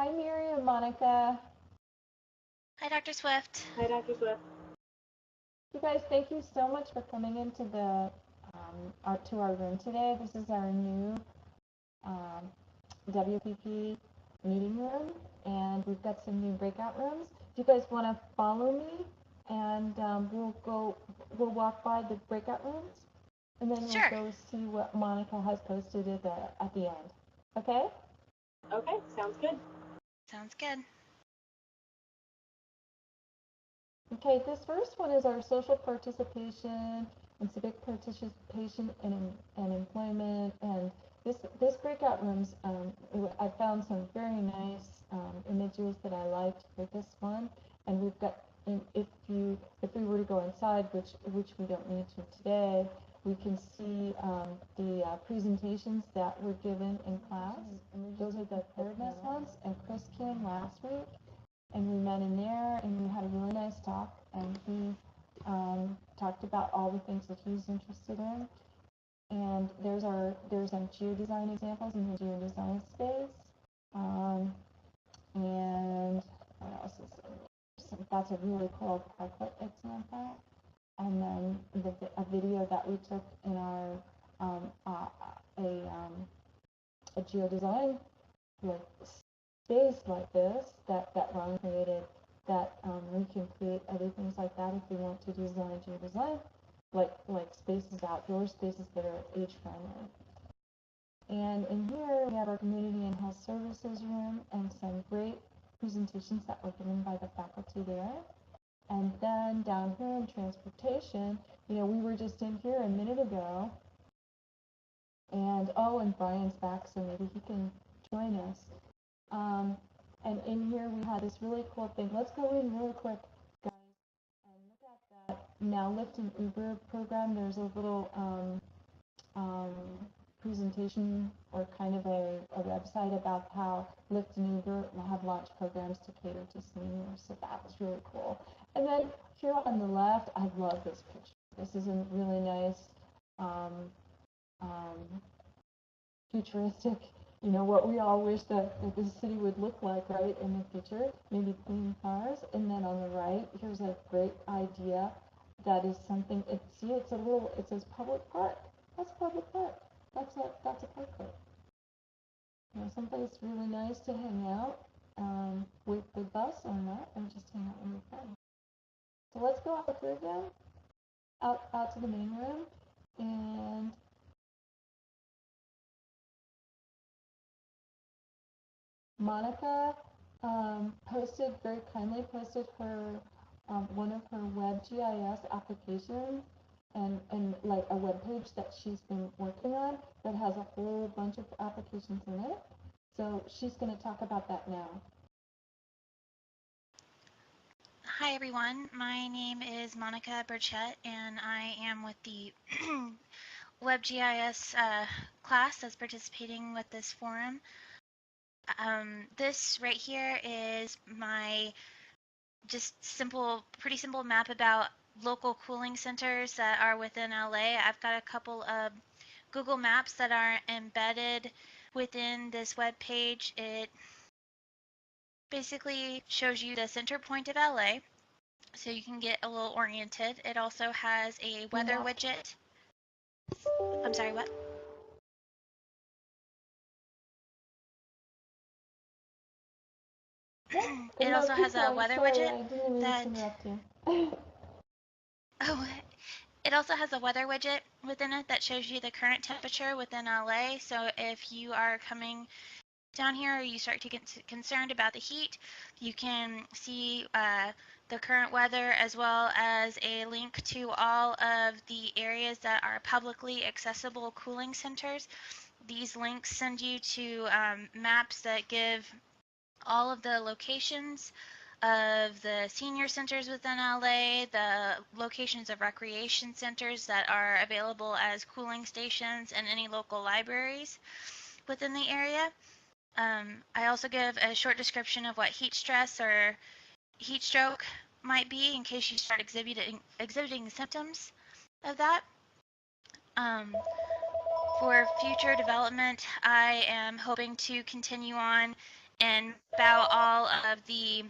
Hi, Mary and Monica. Hi, Dr. Swift. Hi, Dr. Swift. You guys, thank you so much for coming into to our room today. This is our new WPP meeting room, and we've got some new breakout rooms. If you guys want to follow me, and we'll walk by the breakout rooms, and then Sure. we'll go see what Monica has posted at the end. Okay? Okay, sounds good. Sounds good. Okay, this first one is our social participation and civic participation and employment. And this breakout rooms, I found some very nice images that I liked for this one. And we've got, if we were to go inside, which we don't need to today, we can see the presentations that were given in class. And those are the Preparedness ones. And Chris came last week, and we met in there, and we had a really nice talk. And he talked about all the things that he's interested in. And there's some geodesign examples in the geodesign space. And what else is there? That's a really cool Parklet example. And then a video that we took in our a geodesign like space like this that Ron created, that we can create other things like that if we want to design geodesign, like spaces, outdoor spaces that are age friendly. And in here we have our community and health services room and some great presentations that were given by the faculty there. And then down here in transportation, we were just in here a minute ago, and and Brian's back, so maybe he can join us. And in here we had this really cool thing. Let's go in really quick, guys, and look at that Now Lyft and Uber program. There's a little presentation, or kind of a website about how Lyft and Uber have launched programs to cater to seniors. So that was really cool. And then here on the left, I love this picture. This is a really nice futuristic, what we all wish that the city would look like, right, in the future, maybe clean cars. And then on the right, here's a great idea that is something, it says public park. That's public park. That's a Parklet. Someplace really nice to hang out with the bus or not, and just hang out with your friends. So let's go out here again, out to the main room, and Monika very kindly posted her one of her WebGIS applications, and like a web page that she's been working on that has a whole bunch of applications in it. So she's going to talk about that now. Hi, everyone. My name is Monika Burchette, and I am with the WebGIS class that's participating with this forum. This right here is my pretty simple map about local cooling centers that are within LA. I've got a couple of Google Maps that are embedded within this web page. It basically shows you the center point of LA, so you can get a little oriented. It also has a weather widget. I'm sorry, what? It also has a weather widget that it also has a weather widget within it that shows you the current temperature within LA. So if you are coming down here or you start to get concerned about the heat, you can see the current weather, as well as a link to all of the areas that are publicly accessible cooling centers. These links send you to maps that give all of the locations of the senior centers within LA, the locations of recreation centers that are available as cooling stations, and any local libraries within the area. I also give a short description of what heat stress or heat stroke might be in case you start exhibiting symptoms of that. For future development, I am hoping to continue on and about all of the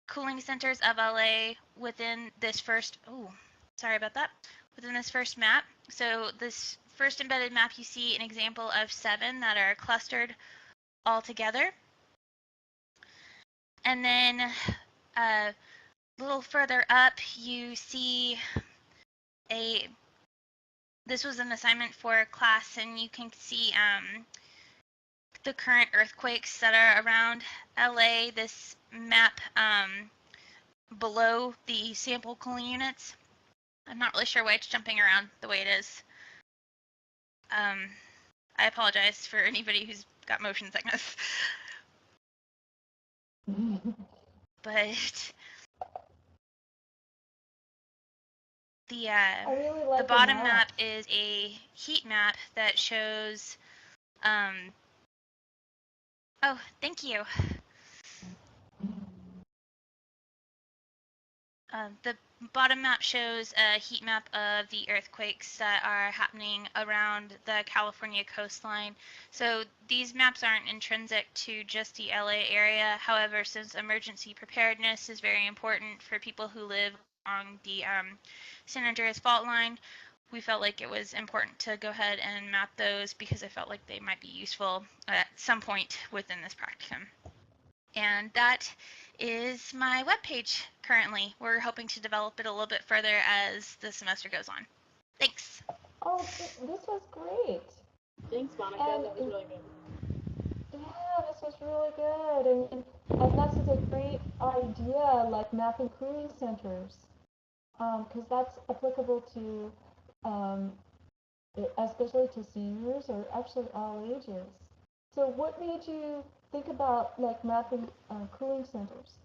cooling centers of LA within this first, within this first map. So this first embedded map, you see an example of 7 that are clustered all together. And then a little further up, you see this was an assignment for class, and you can see the current earthquakes that are around LA. This map below the sample cooling units. I'm not really sure why it's jumping around the way it is. I apologize for anybody who's got motion sickness. But the I really like the bottom map is a heat map that shows. Oh, thank you. The bottom map shows a heat map of the earthquakes that are happening around the California coastline. So these maps aren't intrinsic to just the LA area. However, since emergency preparedness is very important for people who live along the San Andreas fault line, we felt like it was important to go ahead and map those because I felt like they might be useful at some point within this practicum. And that is my webpage currently. We're hoping to develop it a little bit further as the semester goes on. Thanks. Oh, this was great. Thanks, Monika. That was really good. Yeah, this was really good. And that's such a great idea, like mapping cooling centers, because that's applicable to, especially to seniors or actually all ages. So what made you think about like mapping cooling centers?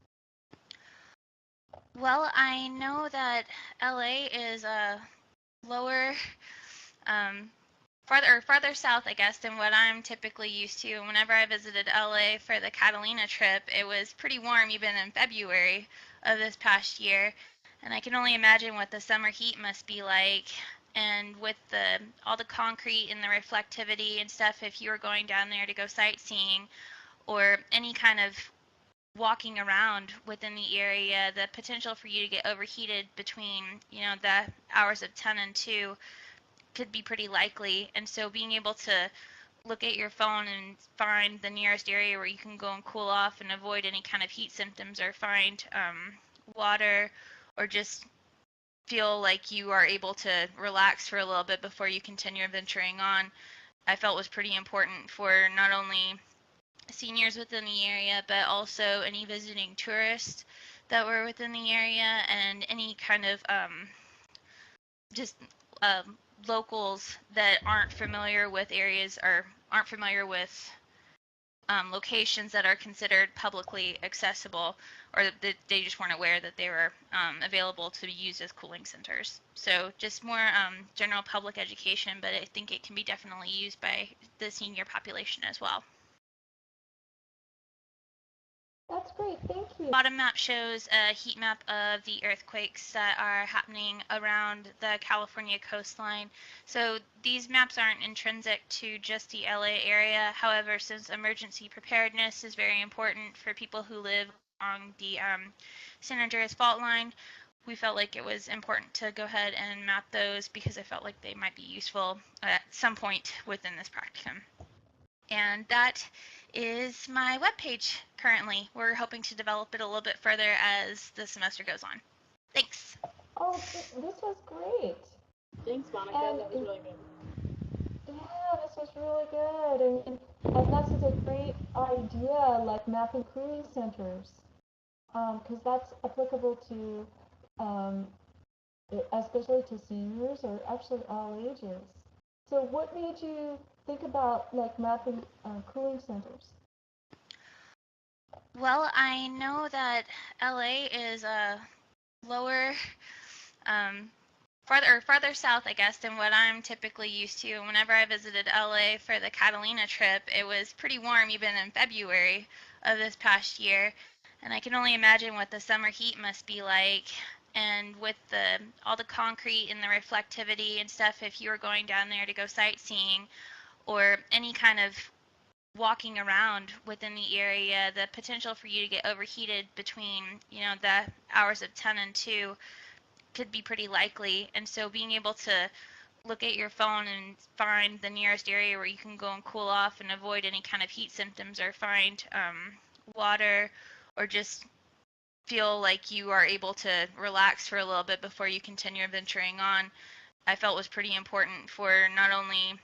Well, I know that LA is lower, farther south, I guess, than what I'm typically used to. Whenever I visited LA for the Catalina trip, it was pretty warm even in February of this past year. And I can only imagine what the summer heat must be like. And with all the concrete and the reflectivity and stuff, if you were going down there to go sightseeing or any kind of walking around within the area, the potential for you to get overheated between, the hours of 10 and 2 could be pretty likely. And so being able to look at your phone and find the nearest area where you can go and cool off and avoid any kind of heat symptoms, or find water, or just feel like you are able to relax for a little bit before you continue venturing on, I felt was pretty important for not only seniors within the area, but also any visiting tourists that were within the area, and any kind of locals that aren't familiar with areas or aren't familiar with locations that are considered publicly accessible, or that they just weren't aware that they were available to be used as cooling centers. So just more general public education, but I think it can be definitely used by the senior population as well. That's great, thank you. Bottom map shows a heat map of the earthquakes that are happening around the California coastline. So these maps aren't intrinsic to just the LA area. However, since emergency preparedness is very important for people who live along the San Andreas fault line, we felt like it was important to go ahead and map those because I felt like they might be useful at some point within this practicum. And that is my webpage currently. We're hoping to develop it a little bit further as the semester goes on. Thanks. Oh, this was great. Thanks, Monika. That was really good. Yeah, this was really good. And that's such a great idea, like mapping cooling centers, because that's applicable to, especially to seniors or actually all ages. So what made you think about like mapping cooling centers? Well, I know that LA is lower, farther south, I guess, than what I'm typically used to. Whenever I visited LA for the Catalina trip, it was pretty warm even in February of this past year. And I can only imagine what the summer heat must be like. And with all the concrete and the reflectivity and stuff, if you were going down there to go sightseeing or any kind of walking around within the area, the potential for you to get overheated between, the hours of 10 and 2 could be pretty likely. And so being able to look at your phone and find the nearest area where you can go and cool off and avoid any kind of heat symptoms, or find water, or just feel like you are able to relax for a little bit before you continue venturing on, I felt was pretty important for not only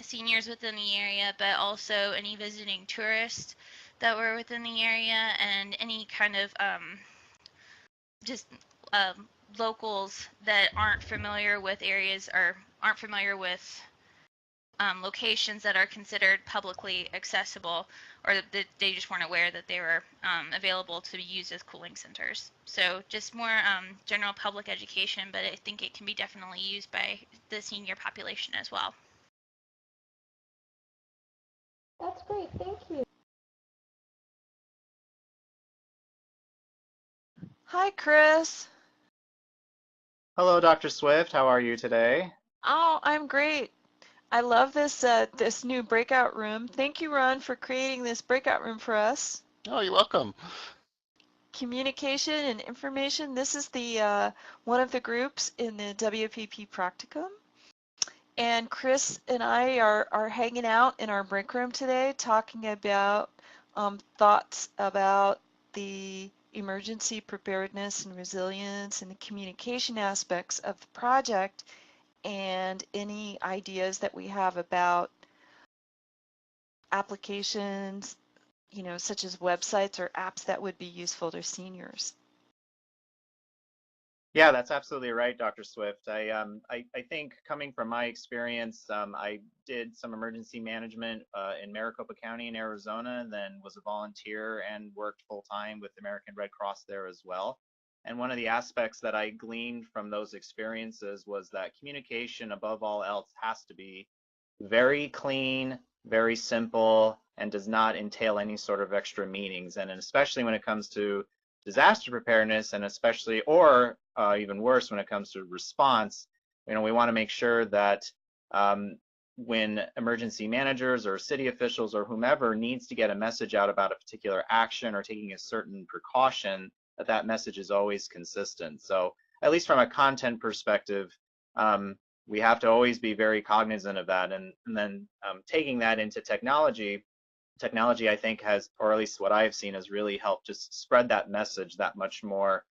seniors within the area, but also any visiting tourists that were within the area, and any kind of just locals that aren't familiar with areas, or aren't familiar with locations that are considered publicly accessible, or that they just weren't aware that they were available to be used as cooling centers. So just more general public education, but I think it can be definitely used by the senior population as well. That's great, thank you. Hi, Chris. Hello, Dr. Swift. How are you today? Oh, I'm great. I love this this new breakout room. Thank you, Ron, for creating this breakout room for us. Oh, you're welcome. Communication and information. This is the one of the groups in the WPP practicum. And Chris and I are hanging out in our break room today, talking about thoughts about the emergency preparedness and resilience and the communication aspects of the project, and any ideas that we have about applications, such as websites or apps that would be useful to seniors. Yeah, that's absolutely right, Dr. Swift. I think, coming from my experience, I did some emergency management in Maricopa County in Arizona, and then was a volunteer and worked full-time with the American Red Cross there as well. And one of the aspects that I gleaned from those experiences was that communication, above all else, has to be very clean, very simple, and does not entail any sort of extra meanings. And especially when it comes to disaster preparedness, and especially, or even worse, when it comes to response, we want to make sure that when emergency managers or city officials or whomever needs to get a message out about a particular action or taking a certain precaution, that message is always consistent. So at least from a content perspective, we have to always be very cognizant of that. And then taking that into technology, I think has, or at least what I've seen, has really helped just spread that message that much more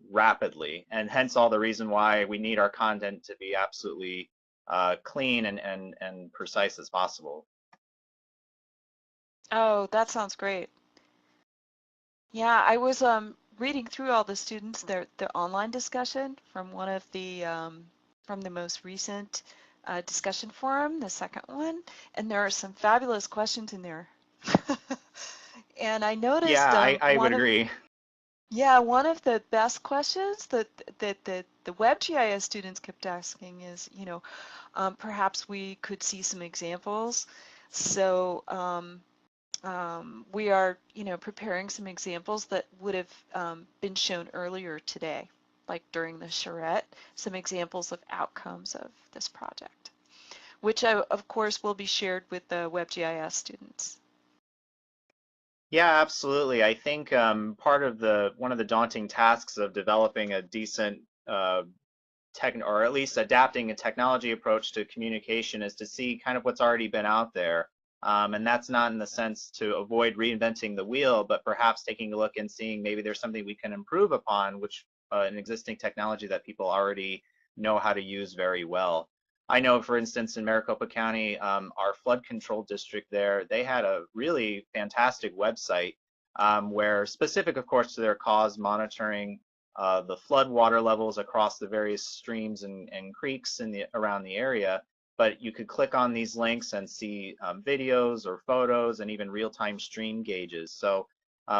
rapidly. And hence all the reason why we need our content to be absolutely clean and precise as possible. Oh, that sounds great. Yeah, I was reading through all the students, their online discussion from one of the from the most recent discussion forum, the second one, and there are some fabulous questions in there. And I noticed, yeah, I would agree. Yeah, one of the best questions that the WebGIS students kept asking is, perhaps we could see some examples. So we are, preparing some examples that would have been shown earlier today, like during the charrette, some examples of outcomes of this project, which of course will be shared with the WebGIS students. Yeah, absolutely. I think part of one of the daunting tasks of developing a decent or at least adapting a technology approach to communication is to see kind of what's already been out there. And that's not in the sense to avoid reinventing the wheel, but perhaps taking a look and seeing maybe there's something we can improve upon, which an existing technology that people already know how to use very well. I know, for instance, in Maricopa County, our flood control district there, they had a really fantastic website where, specific, of course, to their cause, monitoring the flood water levels across the various streams and creeks around the area. But you could click on these links and see videos or photos and even real-time stream gauges. So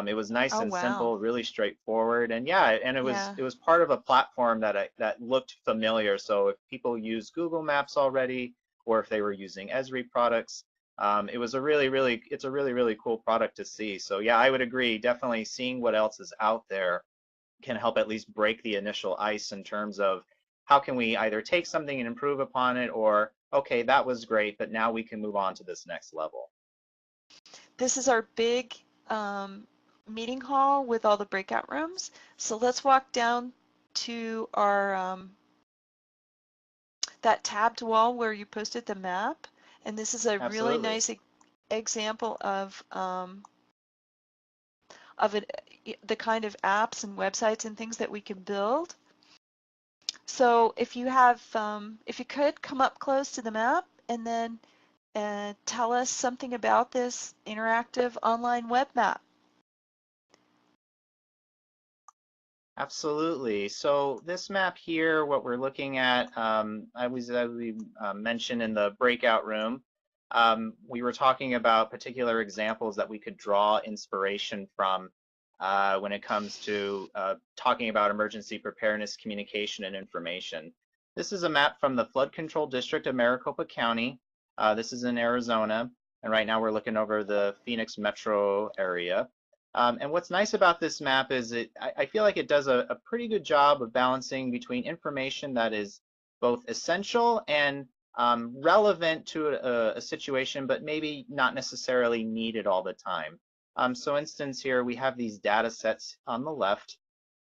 it was nice and simple, really straightforward, and yeah, and it was part of a platform that looked familiar. So if people use Google Maps already, or if they were using Esri products, it was it's a really cool product to see. So yeah, I would agree. Definitely seeing what else is out there can help at least break the initial ice in terms of how can we either take something and improve upon it, or okay, that was great, but now we can move on to this next level. this is our big meeting hall with all the breakout rooms. So let's walk down to our that tabbed wall where you posted the map. And this is a really Absolutely. nice example of the kind of apps and websites and things that we can build. So if you have, if you could come up close to the map and then tell us something about this interactive online web map. Absolutely. So this map here, what we're looking at, as we mentioned in the breakout room, we were talking about particular examples that we could draw inspiration from when it comes to talking about emergency preparedness, communication, and information. This is a map from the Flood Control District of Maricopa County. This is in Arizona, and right now we're looking over the Phoenix metro area. And what's nice about this map is I feel like it does a pretty good job of balancing between information that is both essential and relevant to a situation, but maybe not necessarily needed all the time. So instance here, we have these data sets on the left,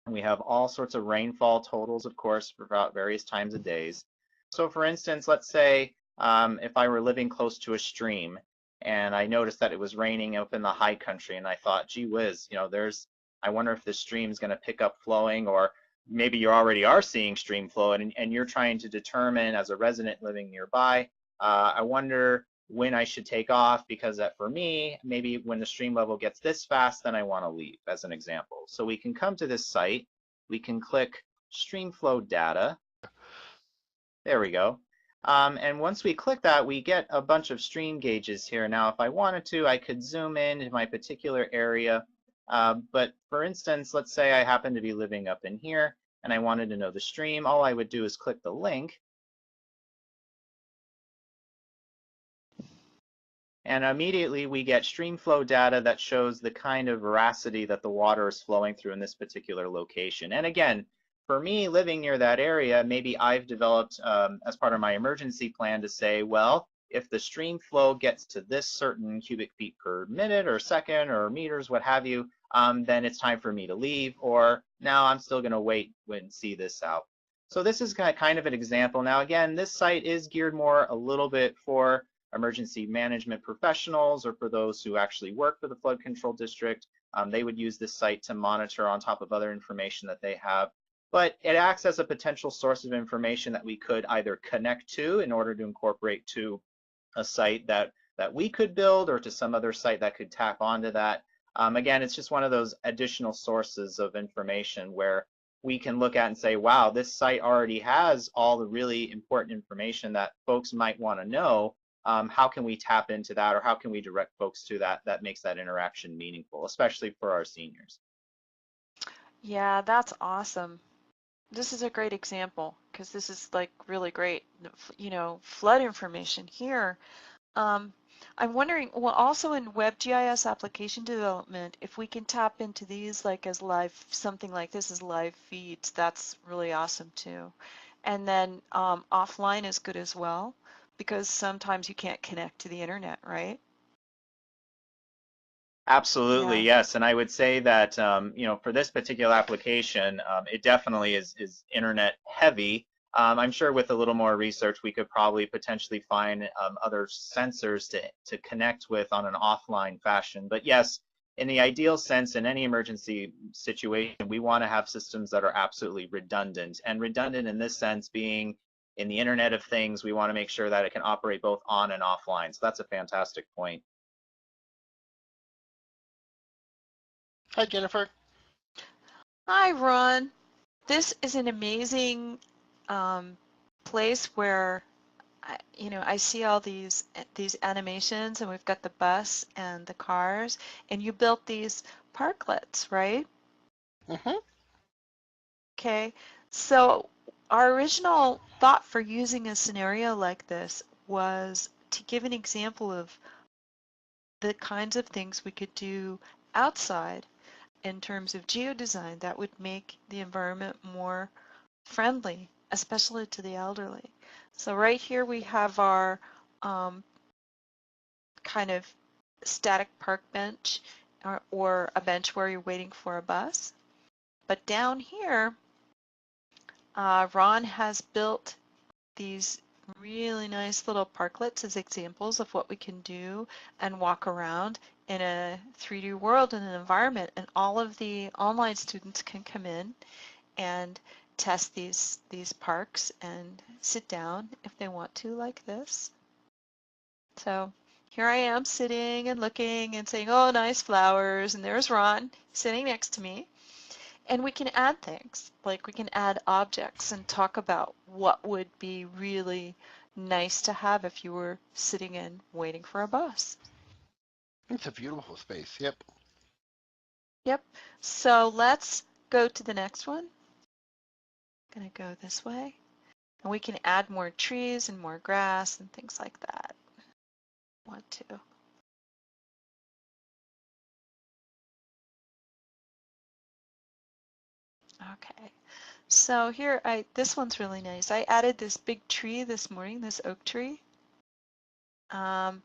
and we have all sorts of rainfall totals, of course, throughout various times of days. So for instance, let's say if I were living close to a stream, and I noticed that it was raining up in the high country, and I thought, gee whiz, you know, I wonder if this stream is going to pick up flowing, or maybe you already are seeing stream flow, and you're trying to determine as a resident living nearby, I wonder when I should take off, because for me, maybe when the stream level gets this fast, then I want to leave, as an example. So we can come to this site, we can click stream flow data. There we go. And once we click that, we get a bunch of stream gauges here. Now, if I wanted to, I could zoom in to my particular area. But for instance, let's say I happen to be living up in here and I wanted to know the stream. All I would do is click the link. And immediately we get stream flow data that shows the kind of veracity that the water is flowing through in this particular location. And again, for me, living near that area, maybe I've developed as part of my emergency plan to say, well, if the stream flow gets to this certain cubic feet per minute or second or meters, what have you, then it's time for me to leave, or now I'm still going to wait and see this out. So this is kind of an example. Now, again, this site is geared more a little bit for emergency management professionals or for those who actually work for the flood control district. They would use this site to monitor on top of other information that they have. But it acts as a potential source of information that we could either connect to in order to incorporate to a site that we could build, or to some other site that could tap onto that. Again, it's just one of those additional sources of information where we can look at and say, wow, this site already has all the really important information that folks might want to know. How can we tap into that, or how can we direct folks to that makes that interaction meaningful, especially for our seniors? Yeah, that's awesome. This is a great example because this is like really great, you know, flood information here. I'm wondering, well, also in WebGIS application development, if we can tap into these like as live, something like this as live feeds, that's really awesome too. And then offline is good as well, because sometimes you can't connect to the internet, right? Absolutely, Yeah. yes. And I would say that you know, for this particular application, it definitely is internet heavy. I'm sure with a little more research, we could probably potentially find other sensors to connect with on an offline fashion. But yes, in the ideal sense, in any emergency situation, we want to have systems that are absolutely redundant. And redundant in this sense being in the Internet of Things, we want to make sure that it can operate both on and offline. So that's a fantastic point. Hi, Jennifer. Hi, Ron. This is an amazing place where you know, I see all these animations, and we've got the bus and the cars, and you built these parklets, right? Mm-hmm. Okay, so our original thought for using a scenario like this was to give an example of the kinds of things we could do outside in terms of geodesign that would make the environment more friendly, especially to the elderly. So right here we have our kind of static park bench or a bench where you're waiting for a bus. But down here, Ron has built these really nice little parklets as examples of what we can do and walk around in a 3D world in an environment, and all of the online students can come in and test these parks and sit down if they want to, like this. So here I am sitting and looking and saying, oh, nice flowers, and there's Ron sitting next to me. And we can add things, like we can add objects and talk about what would be really nice to have if you were sitting in waiting for a bus. It's a beautiful space. Yep. Yep. So let's go to the next one. Gonna go this way. And we can add more trees and more grass and things like that. Want to. Okay. So here, this one's really nice. I added this big tree this morning, this oak tree. And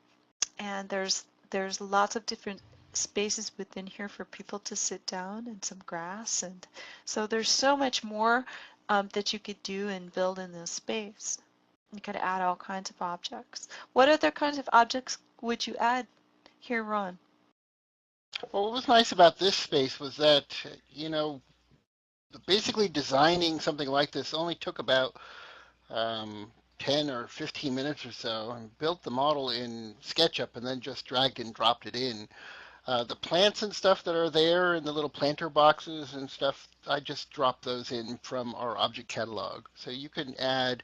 there's lots of different spaces within here for people to sit down and some grass. And so there's so much more that you could do and build in this space. You could add all kinds of objects. What other kinds of objects would you add here, Ron? Well, what was nice about this space was that, basically designing something like this only took about 10 or 15 minutes or so, and built the model in SketchUp and then just dragged and dropped it in. The plants and stuff that are there in the little planter boxes and stuff, I just dropped those in from our object catalog. So you can add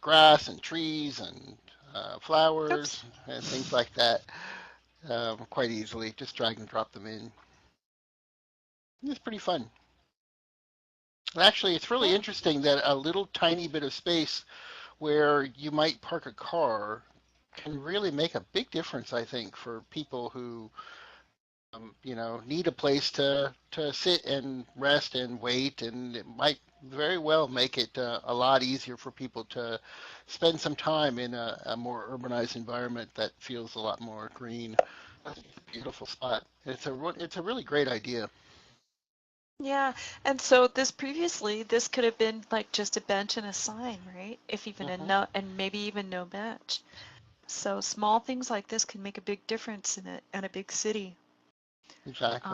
grass and trees and flowers and things like that quite easily. Just drag and drop them in. It's pretty fun. Actually, it's really interesting that a little tiny bit of space where you might park a car can really make a big difference, I think, for people who, need a place to sit and rest and wait, and it might very well make it a lot easier for people to spend some time in a more urbanized environment that feels a lot more green. I think it's a beautiful spot. It's a really great idea. Yeah, and so this could have been like just a bench and a sign, right? If even and maybe even no bench. So small things like this can make a big difference in a big city. Exactly.